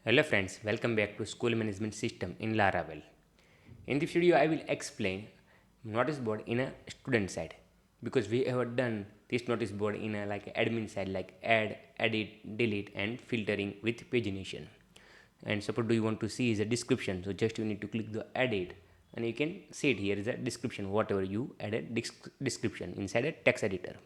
Hello friends, welcome back to School Management System in Laravel. In this video I will explain notice board in a student side because we have done this notice board in a like admin side like add, edit, delete and filtering with pagination. And suppose do you want to see is a description, so just you need to click the edit and you can see it here is a description whatever you added description inside a text editor.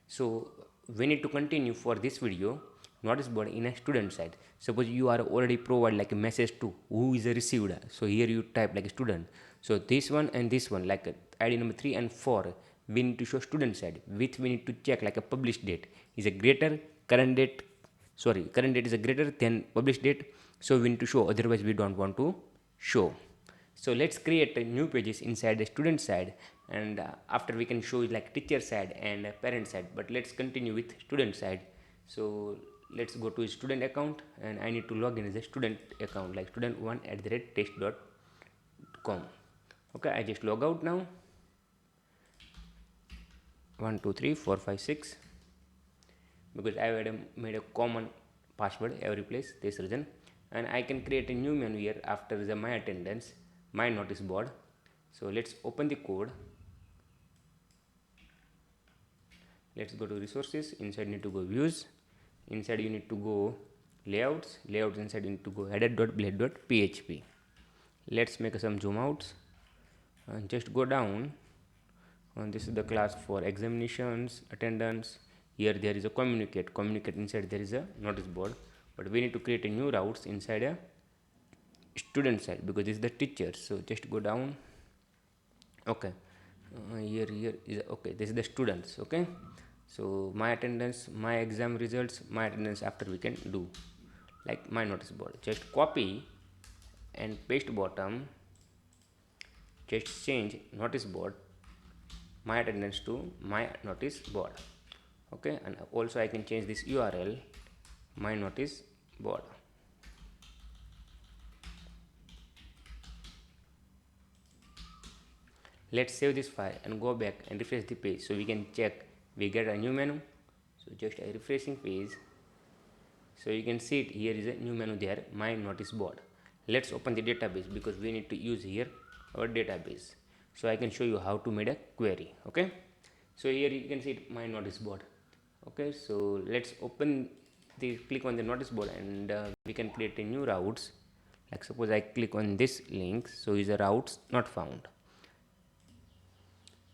So we need to continue for this video notice board in a student side. Suppose you are already provide like a message to who is a receiver, so here you type like a student. So this one and this one like id number 3 and 4 we need to show student side, which we need to check like a published date is a greater current date, current date is a greater than published date, so we need to show, otherwise we don't want to show. So let's create a new pages inside the student side, and after we can show like teacher side and parent side, but let's continue with student side. So let's go to student account and I need to log in as a student account like student1@test.com. Okay, I just log out now. 1 2 3 4 5 6 because I had made a common password every place, this reason. And I can create a new menu here after the my attendance, my notice board. So let's open the code. Let's go to resources, inside need to go views, inside you need to go layouts, inside you need to go header.blade.php. Let's make some zoom outs and just go down. And this is the class for examinations, attendance. Here there is a communicate inside there is a notice board, but we need to create a new routes inside a student side because this is the teacher. So just go down. Okay, here is okay, this is the students. Okay, so my attendance, my exam results, my attendance after we can do like my notice board. Just copy and paste bottom, just change notice board my attendance to my notice board. Okay, and also I can change this URL my notice board. Let's save this file and go back and refresh the page so we can check we get a new menu. So just a refreshing page, so you can see it, here is a new menu there, my notice board. Let's open the database because we need to use here our database, so I can show you how to make a query. Okay, so here you can see it, my notice board. Okay, so let's open the click on the notice board and we can create a new routes. Like suppose I click on this link, so is a routes not found.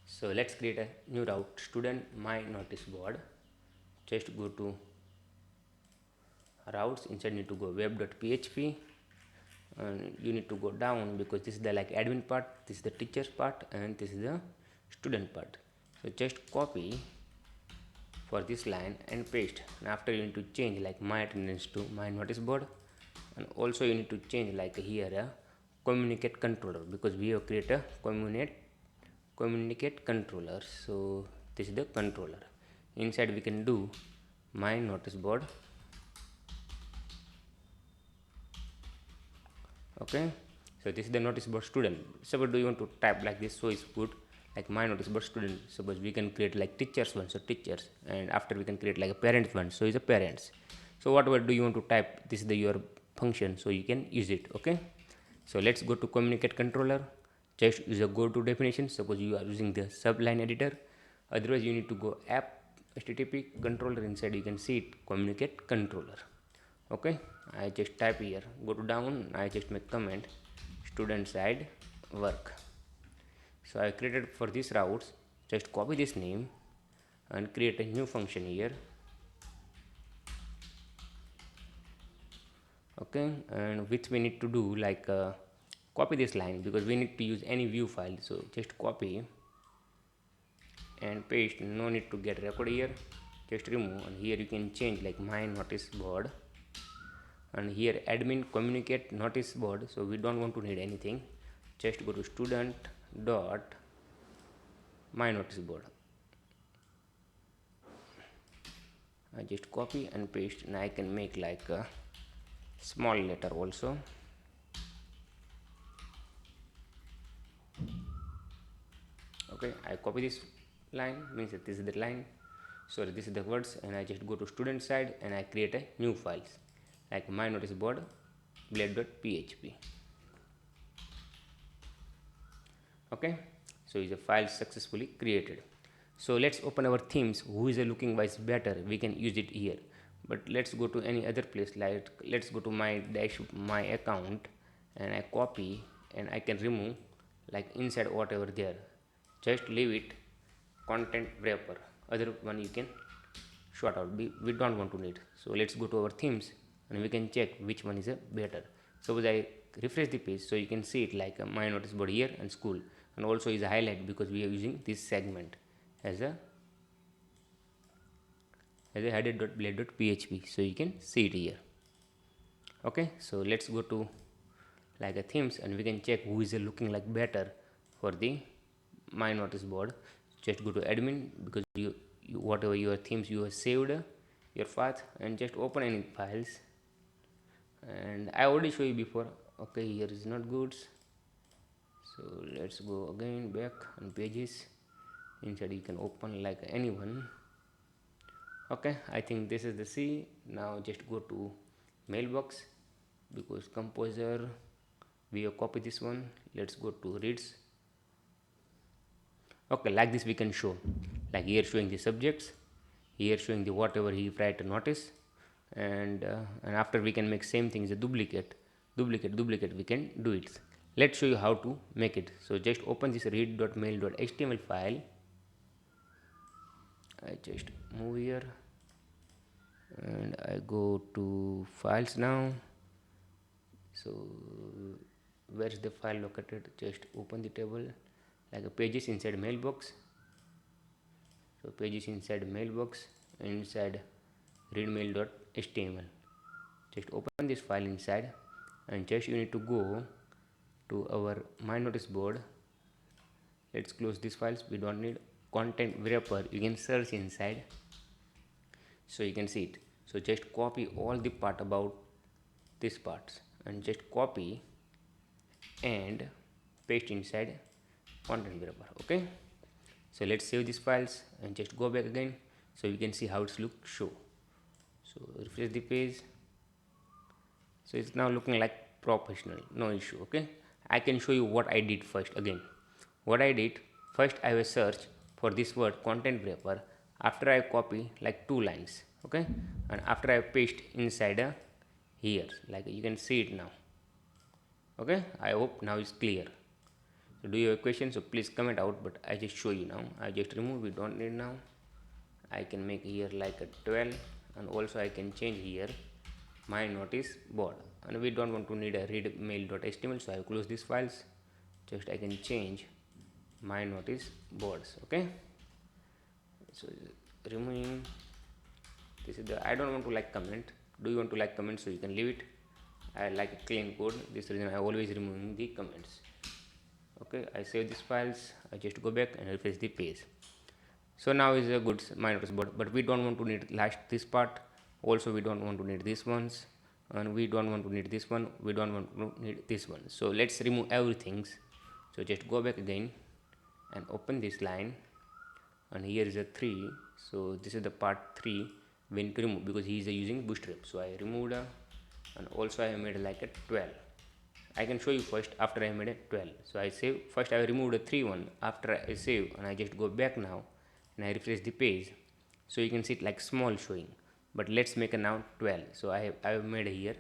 So let's create a new route, student my notice board. Just go to routes, inside need to go web.php and you need to go down because this is the like admin part, this is the teachers part and this is the student part. So just copy for this line and paste, and after you need to change like my attendance to my notice board, and also you need to change like here a communicate controller because we have created a communicate controller. So this is the controller, inside we can do my notice board. Okay, so this is the notice board student. Suppose do you want to type like this, so it's good like my notice board student. Suppose we can create like teachers one, so teachers, and after we can create like a parents one, so is a parents. So whatever do you want to type, this is the your function, so you can use it. Okay, so let's go to communicate controller. Just use a go to definition. Suppose you are using the subline editor, otherwise you need to go app http controller, inside you can see it communicate controller. Okay, I just type here, go to down, I just make comment student side work. So I created for these routes, just copy this name and create a new function here. Okay, and which we need to do like copy this line because we need to use any view file, so just copy and paste, no need to get record here, just remove, and here you can change like my notice board, and here admin communicate notice board, so we don't want to need anything. Just go to student dot my notice board. I just copy and paste, and I can make like a small letter also. Okay, I copy this line, means that this is the line, sorry, this is the words, and I just go to student side and I create a new files like my notice board blade.php. Okay, so is a file successfully created. So let's open our themes. Who is a looking wise better, we can use it here. But let's go to any other place, like let's go to my account, and I copy and I can remove like inside whatever there. Just leave it content wrapper, other one you can short out, we don't want to need. So let's go to our themes and we can check which one is a better. Suppose I refresh the page, so you can see it like a my notice board here and school, and also is a highlight because we are using this segment as a header.blade.php, so you can see it here. Okay, so let's go to like a themes and we can check who is looking like better for the my notice board. Just go to admin, because you whatever your themes you have saved your path, and just open any files, and I already show you before. Okay, here is not good, so let's go again back on pages. Inside you can open like anyone. Okay, I think this is the C. Now just go to mailbox, because composer we have copied this one. Let's go to reads. Okay, like this we can show, like here showing the subjects, here showing the whatever he tried to notice, and after we can make same thing as a duplicate we can do it. Let's show you how to make it. So just open this read.mail.html file. I just move here and I go to files now. So where is the file located? Just open the table like a pages inside mailbox. So pages inside mailbox, inside readmail.html. Just open this file inside, and just you need to go to our my notice board. Let's close these files, we don't need. Content wrapper you can search inside, so you can see it. So just copy all the part about this parts and just copy and paste inside content wrapper. Okay, so let's save these files and just go back again, so you can see how it's look show. So refresh the page, so it's now looking like professional, no issue. Okay, I can show you what I did first. Again, what I did first, I will search for this word content wrapper. After I copy like 2 lines, okay, and after I paste inside here, like you can see it now. Okay, I hope now it's clear. So do you have a question, so please comment out, but I just show you now. I just remove, we don't need now. I can make here like a 12, and also I can change here my notice board, and we don't want to need a read mail.html, so I will close these files. Just I can change my notice boards. Okay, so removing this is the, I don't want to like comment. Do you want to like comment, so you can leave it. I like a clean code, this reason I always removing the comments. Okay, I save these files, I just go back and refresh the page. So now is a good my notice board, but we don't want to need last this part. Also we don't want to need these ones, and we don't want to need this one, we don't want to need this one. So let's remove everything. So just go back again and open this line, and here is a 3. So this is the part 3 we need to remove, because he is using bootstrap. So I removed and also I made like a 12. I can show you first after I made a 12. So I save first, I removed a 3 one after I save, and I just go back now and I refresh the page, so you can see it like small showing. But let's make a now 12. So I have made here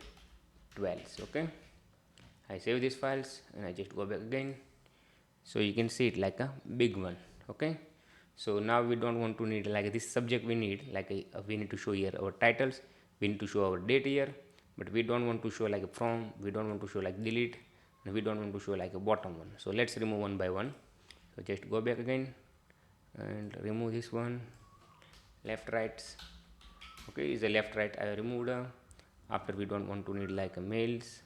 12. Okay, I save these files and I just go back again, so you can see it like a big one. Okay, so now we don't want to need like this subject, we need like we need to show here our titles, we need to show our date here, but we don't want to show like a from, we don't want to show like delete, and we don't want to show like a bottom one. So let's remove one by one. So just go back again and remove this one, left right. Okay, is a left right I removed. After we don't want to need like a mails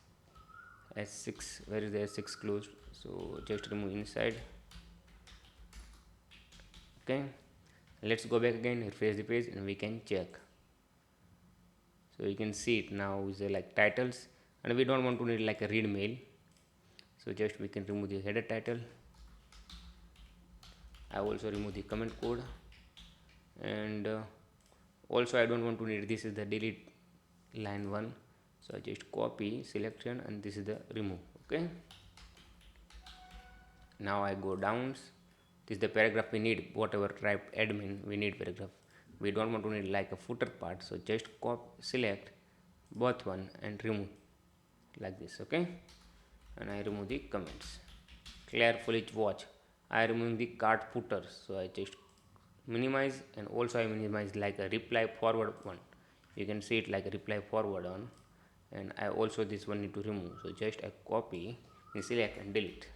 s6, where is the s6 closed, so just remove inside. Okay, let's go back again, refresh the page, and we can check. So you can see it now is like titles, and we don't want to need like a read mail, so just we can remove the header title. I also remove the comment code, and also I don't want to need this is the delete line 1, So I just copy selection and this is the remove. Okay, now I go down. This is the paragraph we need, whatever type admin we need paragraph. We don't want to need like a footer part, so just select both one and remove like this. Okay, and I remove the comments. Carefully watch, I remove the card footer, so I just minimize, and also I minimize like a reply forward one. You can see it like a reply forward on, and I also this one need to remove, so just I copy and select and delete.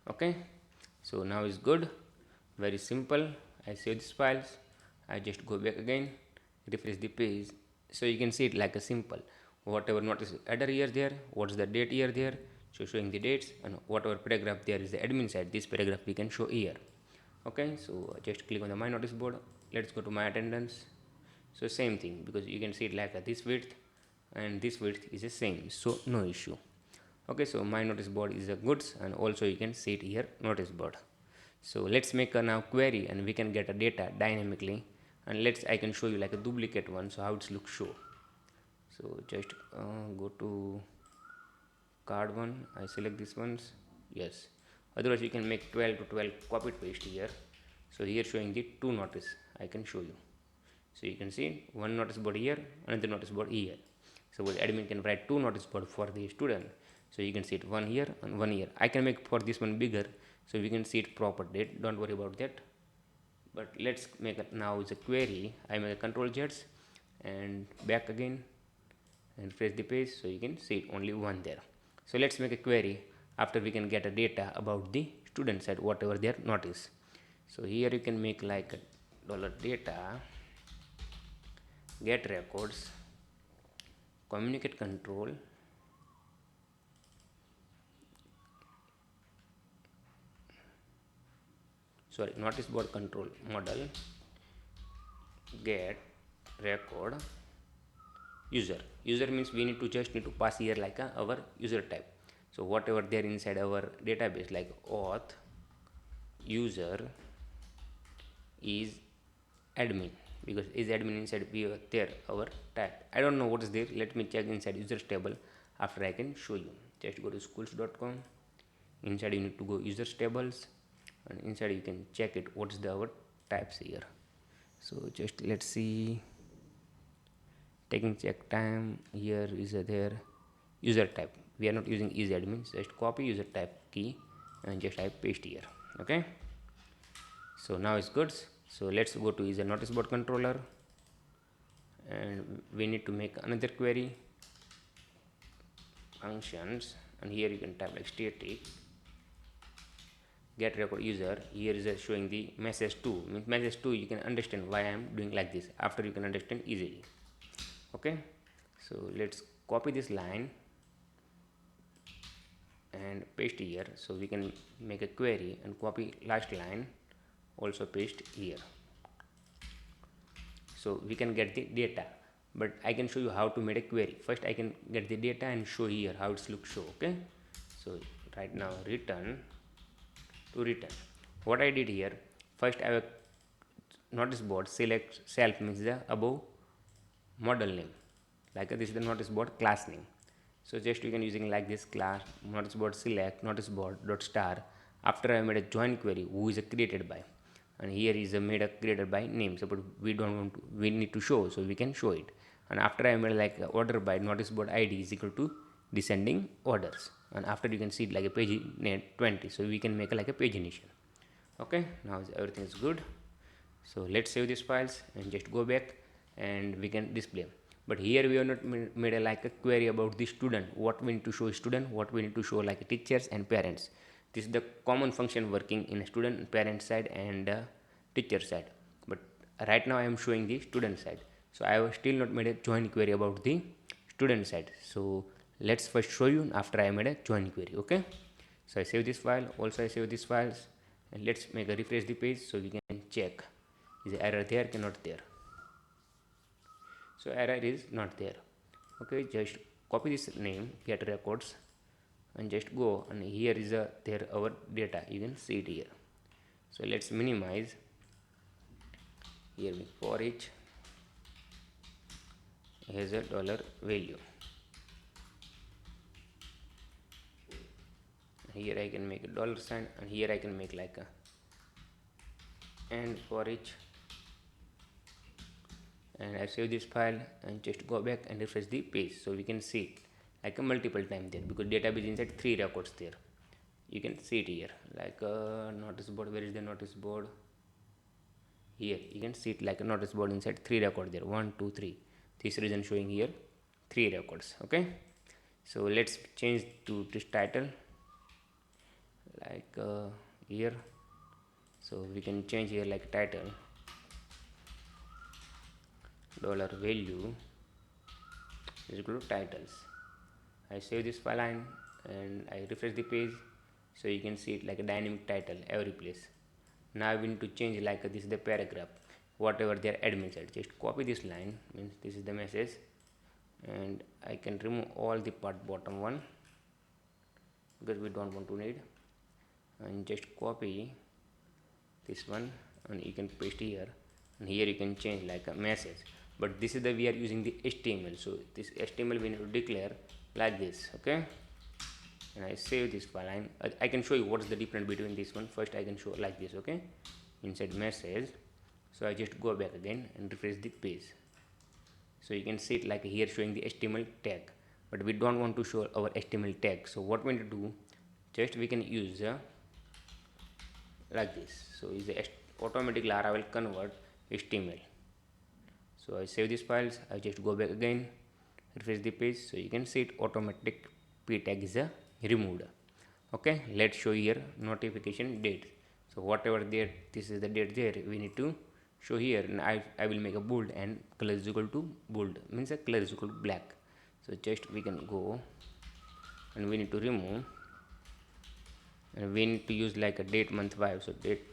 Okay, so now it's good, very simple. I save these files, I just go back again, refresh the page, so you can see it like a simple, whatever notice header here there, what's the date here there, so showing the dates, and whatever paragraph there is the admin side, this paragraph we can show here. Okay, so just click on the my notice board, let's go to my attendance. So same thing, because you can see it like this width and this width is the same, so no issue. Okay, so my notice board is a goods, and also you can see it here notice board. So let's make a now query and we can get a data dynamically, and let's I can show you like a duplicate one, so how it looks show. So just go to card one, I select this ones, yes, otherwise you can make 12 to 12 copy paste here. So here showing the two notice I can show you. So you can see one notice board here, another notice board here. So the admin can write two notice board for the student. So you can see it one here and one here. I can make for this one bigger, so we can see it proper date. Don't worry about that. But let's make it now is a query. I make a control jets and back again and refresh the page, so you can see it only one there. So let's make a query after we can get a data about the student side, whatever their notice. So here you can make like a dollar data get records communicate control notice board control model get record user means we need to just need to pass here like our user type. So whatever there inside our database like auth user is admin, because is admin inside we are there our type. I don't know what is there, let me check inside users table after I can show you. Just go to schools.com, inside you need to go users tables, and inside you can check it what is the our types here. So just let's see, taking check time, here is there user type, we are not using is admin, just copy user type key and just I paste here. Okay, so now it's good. So let's go to user notice board controller, and we need to make another query functions, and here you can type like static get record user. Here is showing the message 2, means message 2 you can understand why I am doing like this, after you can understand easily. Okay, so let's copy this line and paste here, so we can make a query and copy last line also paste here, so we can get the data. But I can show you how to make a query. First I can get the data and show here how it's look show. Okay, so right now return to return. What I did here, first I have notice board select self means the above model name, like this is the notice board class name. So just you can using like this class notice board select notice board dot star. After I made a join query who is created by, and here is a made a created by name, so but we don't want to, we need to show, so we can show it. And after I made like order by notice board id is equal to descending orders, and after you can see it like a page name 20, so we can make like a page initial. Okay, now everything is good. So let's save these files and just go back and we can display. But here we have not made a, like a query about the student, what we need to show student, what we need to show like teachers and parents. This is the common function working in a student and parent side and teacher side, but right now I am showing the student side, so I have still not made a join query about the student side. So let's first show you after I made a join query. Okay, so I save this file, also I save these files, and let's make a refresh the page so we can check is the error there cannot there. So error is not there. Okay, just copy this name get records and just go, and here is there our data, you can see it here. So let's minimize. Here we for each has a dollar value. Here I can make a dollar sign, and here I can make like a and for each. And I save this file and just go back and refresh the page, so we can see it like a multiple time there, because database inside 3 records there. You can see it here like a notice board. Where is the notice board? Here you can see it like a notice board inside 3 record there, 1 2 3. This reason showing here 3 records. Okay, so let's change to this title like here. So we can change here like title dollar value is equal to titles. I save this file line and I refresh the page, so you can see it like a dynamic title every place. Now we need to change like this is the paragraph, whatever their admin said. Just copy this line, means this is the message, and I can remove all the part bottom one because we don't want to need, and just copy this one and you can paste here, and here you can change like a message. But this is the we are using the HTML, so this HTML we need to declare like this. Okay, and I save this file line. I can show you what's the difference between this one. First I can show like this. Okay, inside message, so I just go back again and refresh the page, so you can see it like here showing the HTML tag, but we don't want to show our HTML tag. So what we need to do, just we can use like this. So is the automatic Laravel convert HTML. So I save these files, I just go back again, refresh the page, so you can see it automatic p tag is removed. Okay, let's show here notification date. So whatever date, this is the date there, we need to show here, and I will make a bold and color is equal to bold, means a color is equal to black. So just we can go and we need to remove, and we need to use like a date month vibe. So date,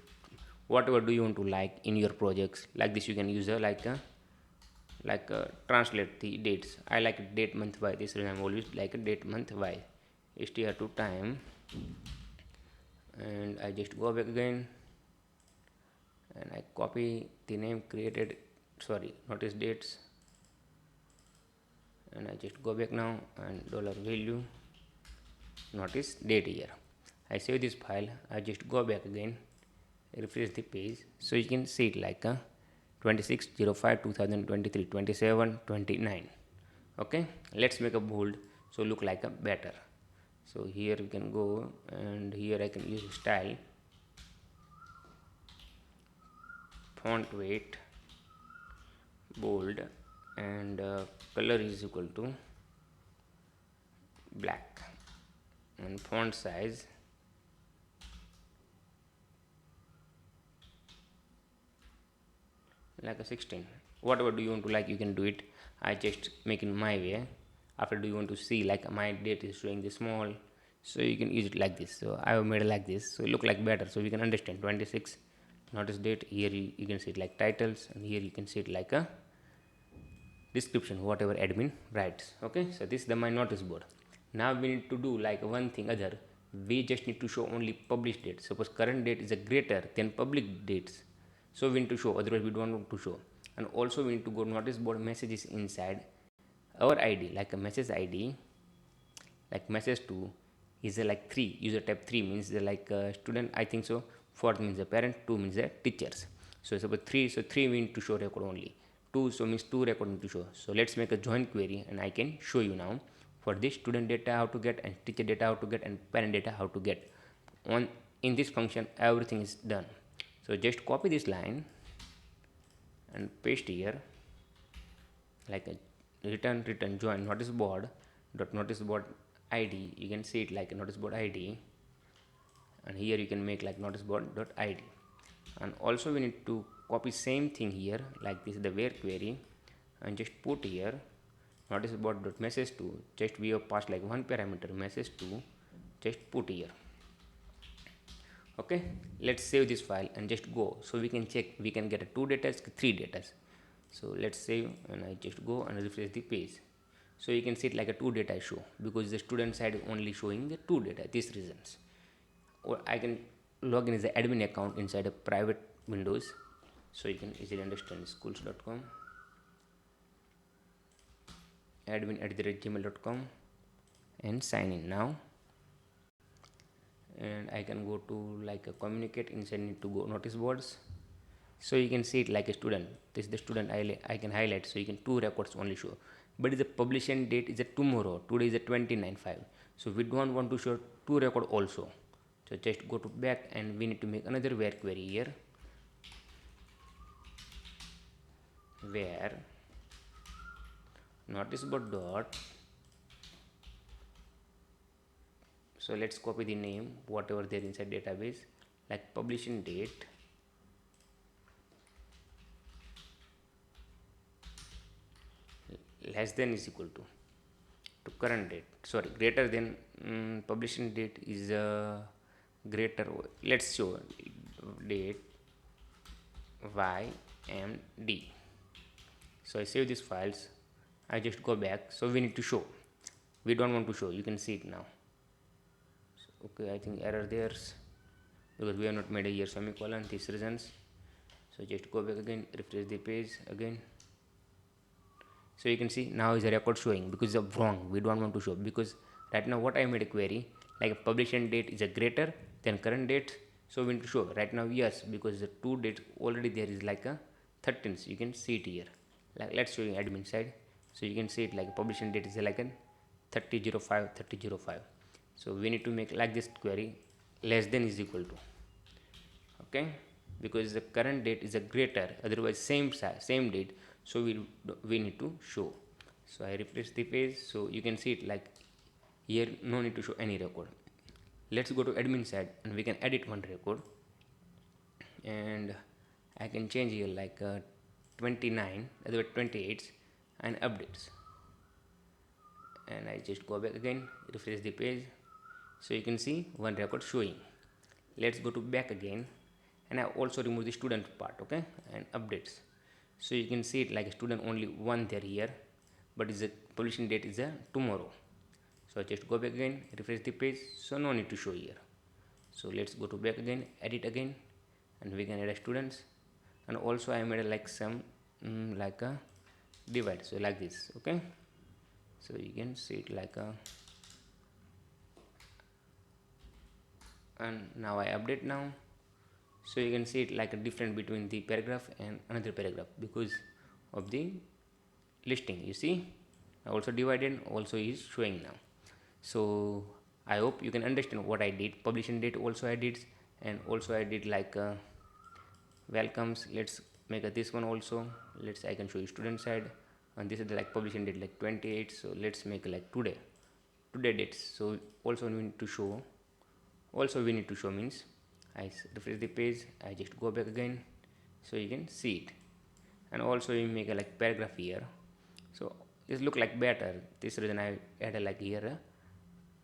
whatever do you want to like in your projects, like this you can use a translate the dates. I like date month by, this reason I'm always like a date month by str to time, and I just go back again and I copy the name created, sorry, notice dates, and I just go back now and dollar value notice date here. I save this file, I just go back again, refresh the page, so you can see it like a 26/05/2023 27/29. Okay, let's make a bold so look like a better. So here we can go, and here I can use style, font weight bold, and color is equal to black, and font size like a 16. Whatever do you want to like, you can do it. I just make in my way. After, do you want to see like my date is showing the small, so you can use it like this. So I have made it like this, so it look like better, so we can understand 26 notice date. Here you can see it like titles, and here you can see it like a description, whatever admin writes. Okay, so this is the my notice board. Now we need to do like one thing other, we just need to show only published date. Suppose current date is a greater than public dates, so we need to show, otherwise we don't want to show. And also we need to go notice board messages inside our id, like a message id, like message 2 is a like 3, user type 3 means the like student, I think so. 4 means the parent, 2 means the teachers. So suppose 3, so 3 we need to show record only, 2 so means 2 record need to show. So let's make a join query, and I can show you now for this student data how to get, and teacher data how to get, and parent data how to get. On in this function everything is done. So just copy this line and paste here like a return join notice board dot notice board id. You can see it like a notice board id, and here you can make like notice board dot id. And also we need to copy same thing here, like this is the where query, and just put here notice board dot message to, just we have passed like one parameter message to, just put here. Okay, let's save this file and just go, so we can check, we can get a 2 data, 3 data. So let's save, and I just go and refresh the page, so you can see it like a 2 data show, because the student side only showing the 2 data, these reasons. Or I can login is the admin account inside a private windows. So you can easily understand schools.com admin@gmail.com and sign in now. And I can go to like a communicate inside, need to go notice boards. So you can see it like a student. This is the student I can highlight, so you can two records only show, but the publishing date is a tomorrow. Today is a 29/5, so we don't want to show two record also. So just go to back and we need to make another where query here, where notice board dot. So let's copy the name whatever there inside database, like publishing date less than is equal to current date, sorry, greater than publishing date is greater. Let's show date ymd. So I save these files, I just go back. So we need to show, we don't want to show, you can see it now. So, okay, I think error there because we have not made a year semicolon, these reasons. So just go back again, refresh the page again. So you can see now is a record showing because of wrong, we don't want to show, because right now what I made a query like a publishing date is a greater than current date, so we need to show right now yes, because the two dates already there is like a 13th. You can see it here, like let's show you admin side. So you can see it like publishing date is like a 30/05/30/05. So we need to make like this query less than is equal to, okay, because the current date is a greater, otherwise same date, so we need to show. So I refresh the page, so you can see it like here no need to show any record. Let's go to admin side and we can edit one record, and I can change here like 29, otherwise 28 and updates. And I just go back again, refresh the page, so you can see one record showing. Let's go to back again, and I also remove the student part, okay, and updates. So you can see it like a student only one there here, but is a publishing date is a tomorrow. So I just go back again, refresh the page, so no need to show here. So let's go to back again, edit again, and we can add a students. And also I made a, like some like a divide, so like this, okay. So you can see it like a, and now I update now. So you can see it like a difference between the paragraph and another paragraph because of the listing. You see, I also divided, also is showing now. So I hope you can understand what I did. Publishing date also I did, and also I did like welcomes. Let's make this one also. Let's, I can show you student side, and this is the like publishing date like 28. So let's make like today dates. So also we need to show, means I refresh the page, I just go back again, so you can see it. And also we make a like paragraph here, so this look like better. This reason I added like here a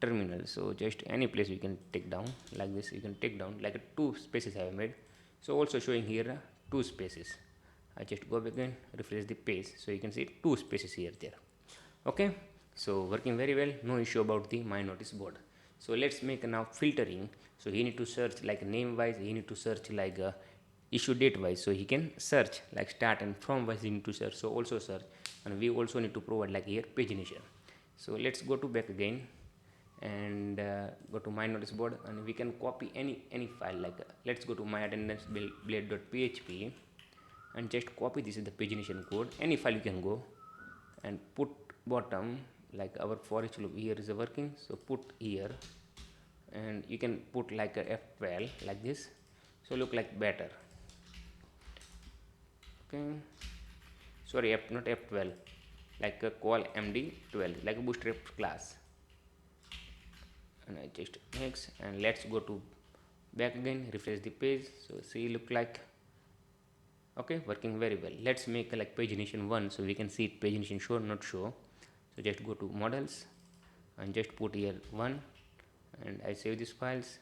terminal. So just any place you can take down like this, you can take down like a two spaces I have made. So also showing here two spaces. I just go back again, refresh the page, so you can see two spaces here there, okay. So working very well, no issue about the my notice board. So let's make now filtering. So he need to search like name wise, he need to search like issue date wise, so he can search like start, and from wise he need to search, so also search. And we also need to provide like here pagination. So let's go to back again and go to my notice board, and we can copy any file like let's go to my attendance blade.php and just copy this is the pagination code, any file you can go and put bottom like our for each loop here is working, so put here, and you can put like a F12 like this, so look like better, okay. Sorry, not F12, like a call md12 like a bootstrap class. And I just next, and let's go to back again, refresh the page, so see look like okay, working very well. Let's make a like pagination 1, so we can see it pagination show not show. So just go to models and just put here 1, and I save these files.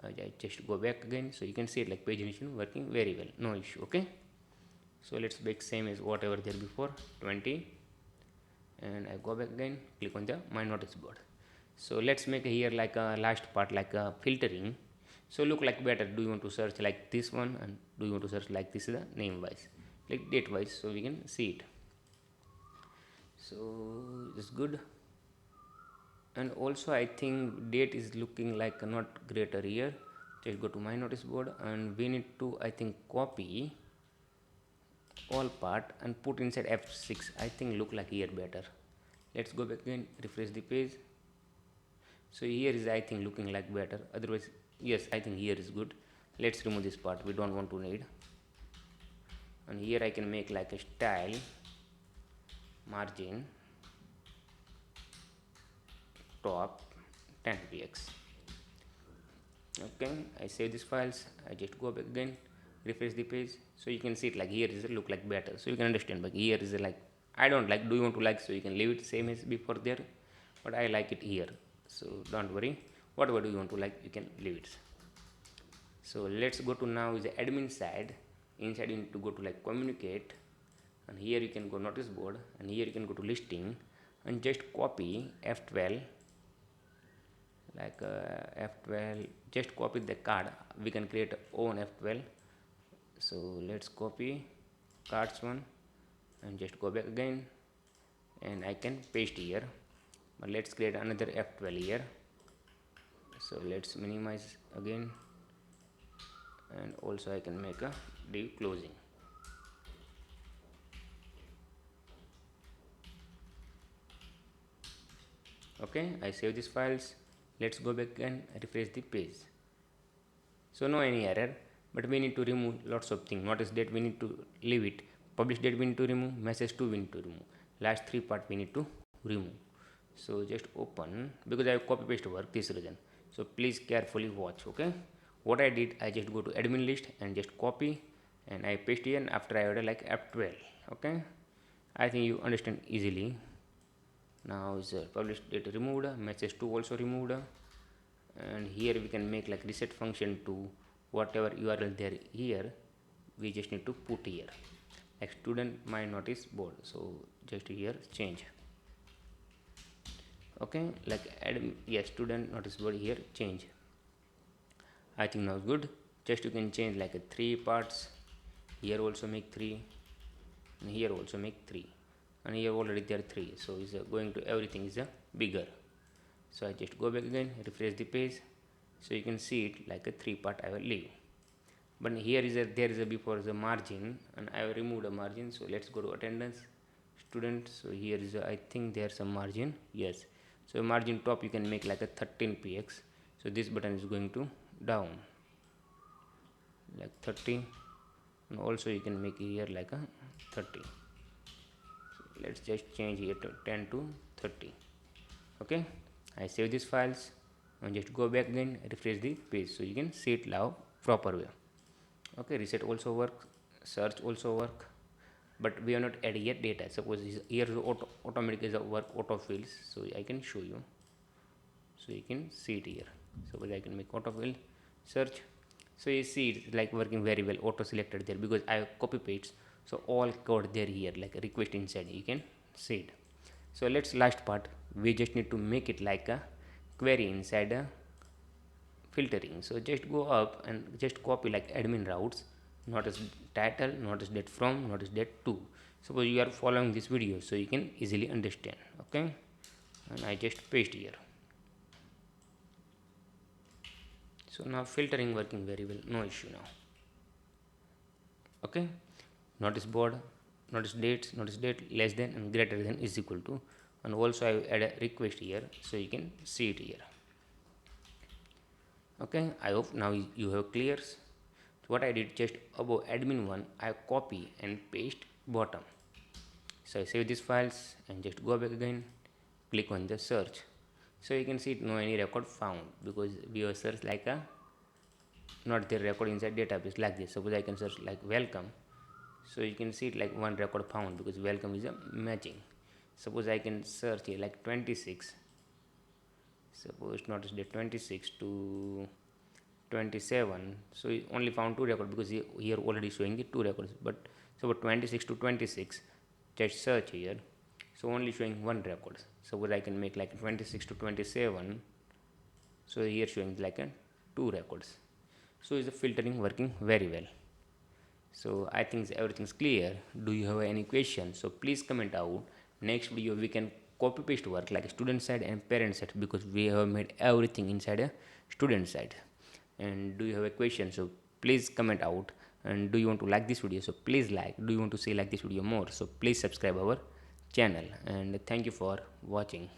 I just go back again, so you can see it like pagination working very well, no issue, okay. So let's make same as whatever there before 20, and I go back again, click on the my notice board. So let's make here like a last part like a filtering. So look like better. Do you want to search like this one, and do you want to search like this is the name wise, like date wise, so we can see it. So it's good. And also I think date is looking like not greater here. Just go to my notice board, and we need to, I think, copy all part and put inside F6. I think look like here better. Let's go back again, refresh the page. So here is, I think, looking like better. Otherwise, yes, I think here is good. Let's remove this part, we don't want to need. And here I can make like a style margin top 10 px. Okay, I save these files, I just go back again, refresh the page. So you can see it like here is look like better, so you can understand. But here is like I don't like. Do you want to like? So you can leave it same as before there, but I like it here, so don't worry. Whatever do you want to like, you can leave it. So let's go to now is the admin side. Inside you need to go to like communicate, and here you can go notice board, and here you can go to listing, and just copy F12, like F12, just copy the card. We can create own F12. So let's copy cards one, and just go back again, and I can paste here. But let's create another F12 here. So let's minimize again, and also I can make a div closing. Okay, I save these files. Let's go back and refresh the page. So no any error, but we need to remove lots of things. Notice that we need to leave it. Publish date we need to remove, message 2 we need to remove, last 3 part we need to remove. So just open, because I have copy paste work this reason. So please carefully watch. Okay, what I did, I just go to admin list and just copy, and I paste here, and after I order like F12. Okay, I think you understand easily. Now is publish date removed, message 2 also removed, and here we can make like reset function to whatever URL there here. We just need to put here like student my notice board. So just here change. Okay, like add, yes, student notice board here change. I think now good. Just you can change like a 3 parts. Here also make 3, and here also make 3, and here already there are 3. So is going to everything is bigger. So I just go back again, refresh the page. So you can see it like a 3 part I will leave. But here is there is a before the margin, and I have removed a margin. So let's go to attendance student. So here is I think there's some margin. Yes, so margin top you can make like a 13 px. So this button is going to down like 30, and also you can make here like a 30. So let's just change here to 10 to 30. Okay, I save these files and just go back again, refresh the page, so you can see it now proper way. Okay, reset also work, search also work, but we are not add yet data. Suppose here is automatic is a work autofills, so I can show you, so you can see it here. Suppose I can make autofill search, so you see it's like working very well, auto selected there, because I have copy paste. So all code there here like a request inside, you can see it. So let's last part, we just need to make it like a query inside a filtering. So just go up and just copy like admin routes, notice title, notice date from, notice date to. Suppose you are following this video, so you can easily understand. Okay, and I just paste here. So now filtering working very well, no issue now. Okay, notice board, notice dates, notice date less than and greater than is equal to, and also I add a request here, so you can see it here. Okay, I hope now you have clears. So what I did, just above admin one I copy and paste bottom. So I save these files and just go back again, click on the search. So you can see it, no any record found, because we have searched like a not the record inside database like this. Suppose I can search like welcome, so you can see it like one record found, because welcome is a matching. Suppose I can search here like 26, suppose notice the 26 to 27, so you only found 2 records, because here already showing the 2 records. But suppose 26 to 26, just search here, so only showing 1 record. Suppose I can make like 26 to 27, so here showing like a 2 records. So is the filtering working very well. So I think everything's clear. Do you have any questions? So please comment out. Next video we can copy paste work like student side and parent side, because we have made everything inside a student side. And do you have a question? So please comment out. And do you want to like this video? So please like. Do you want to see like this video more? So please subscribe our channel. And thank you for watching.